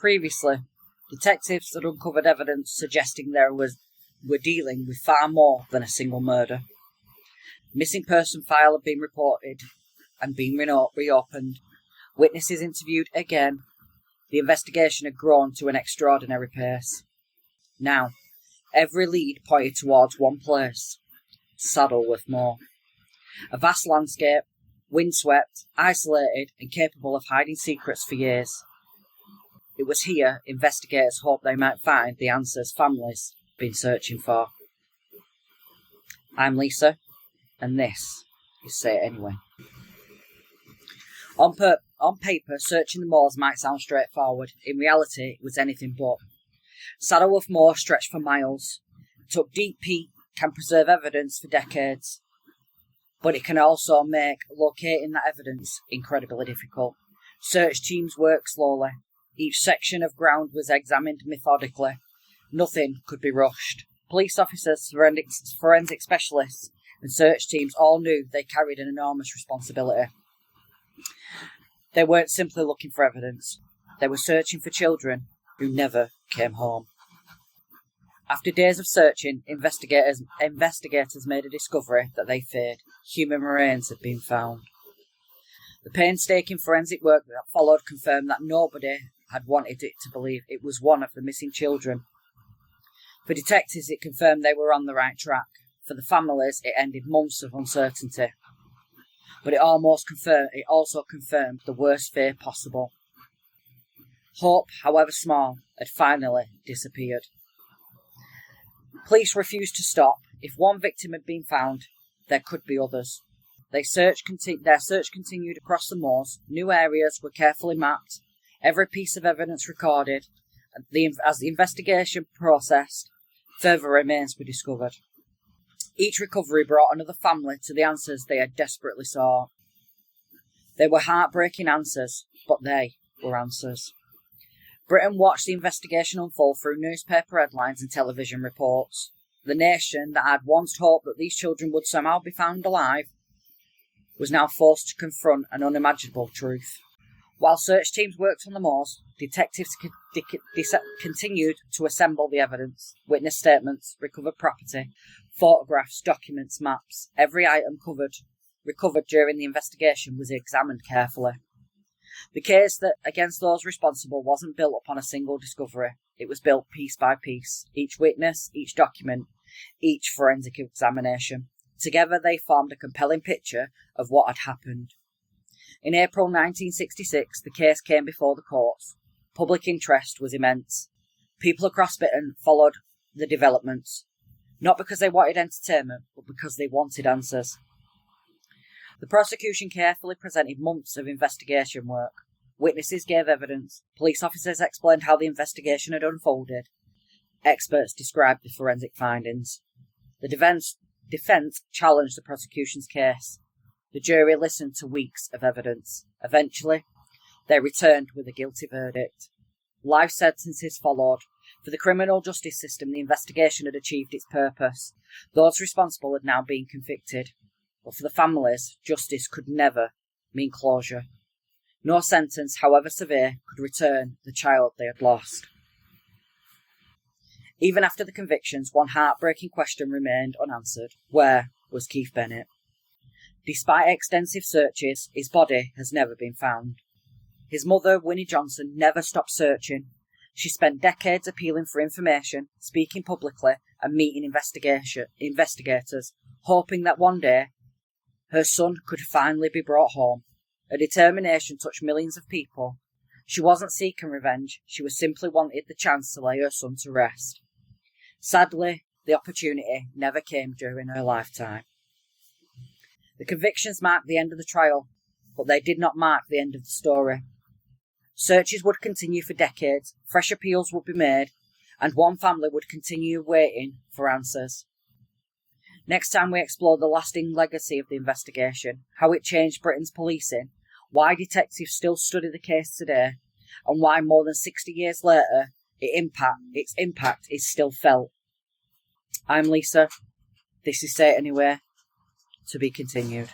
Previously, detectives had uncovered evidence suggesting were dealing with far more than a single murder. Missing person file had been reported and been reopened. Witnesses interviewed again. The investigation had grown to an extraordinary pace. Now, every lead pointed towards one place, Saddleworth Moor. A vast landscape, windswept, isolated, and capable of hiding secrets for years. It was here investigators hoped they might find the answers families had been searching for. I'm Lisa, and this is Say It Anyway. On paper, searching the moors might sound straightforward. In reality, it was anything but. Saddleworth Moor stretched for miles. It took deep peat, can preserve evidence for decades. But it can also make locating that evidence incredibly difficult. Search teams worked slowly. Each section of ground was examined methodically. Nothing could be rushed. Police officers, forensic specialists, and search teams all knew they carried an enormous responsibility. They weren't simply looking for evidence. They were searching for children who never came home. After days of searching, investigators made a discovery that they feared. Human remains had been found. The painstaking forensic work that followed confirmed that nobody had wanted it to believe it was one of the missing children. For detectives, it confirmed they were on the right track. For the families, it ended months of uncertainty. But it also confirmed the worst fear possible. Hope, however small, had finally disappeared. Police refused to stop. If one victim had been found, there could be others. Their search continued across the moors. New areas were carefully mapped, every piece of evidence recorded. As the investigation processed, further remains were discovered. Each recovery brought another family to the answers they had desperately sought. They were heartbreaking answers, but they were answers. Britain watched the investigation unfold through newspaper headlines and television reports. The nation that had once hoped that these children would somehow be found alive was now forced to confront an unimaginable truth. While search teams worked on the moors, detectives continued to assemble the evidence, witness statements, recovered property, photographs, documents, maps. Every item recovered during the investigation was examined carefully. The case against those responsible wasn't built upon a single discovery. It was built piece by piece, each witness, each document, each forensic examination. Together they formed a compelling picture of what had happened. In April 1966, the case came before the courts. Public interest was immense. People across Britain followed the developments, not because they wanted entertainment, but because they wanted answers. The prosecution carefully presented months of investigation work. Witnesses gave evidence. Police officers explained how the investigation had unfolded. Experts described the forensic findings. The defence challenged the prosecution's case. The jury listened to weeks of evidence. Eventually, they returned with a guilty verdict. Life sentences followed. For the criminal justice system, the investigation had achieved its purpose. Those responsible had now been convicted. But for the families, justice could never mean closure. No sentence, however severe, could return the child they had lost. Even after the convictions, one heartbreaking question remained unanswered. Where was Keith Bennett? Despite extensive searches, his body has never been found. His mother, Winnie Johnson, never stopped searching. She spent decades appealing for information, speaking publicly, and meeting investigators, hoping that one day her son could finally be brought home. Her determination touched millions of people. She wasn't seeking revenge, she was simply wanted the chance to lay her son to rest. Sadly, the opportunity never came during her lifetime. The convictions marked the end of the trial, but they did not mark the end of the story. Searches would continue for decades, fresh appeals would be made, and one family would continue waiting for answers. Next time we explore the lasting legacy of the investigation, how it changed Britain's policing, why detectives still study the case today, and why more than 60 years later its impact is still felt. I'm Lisa. This is Say It Anyway. To be continued.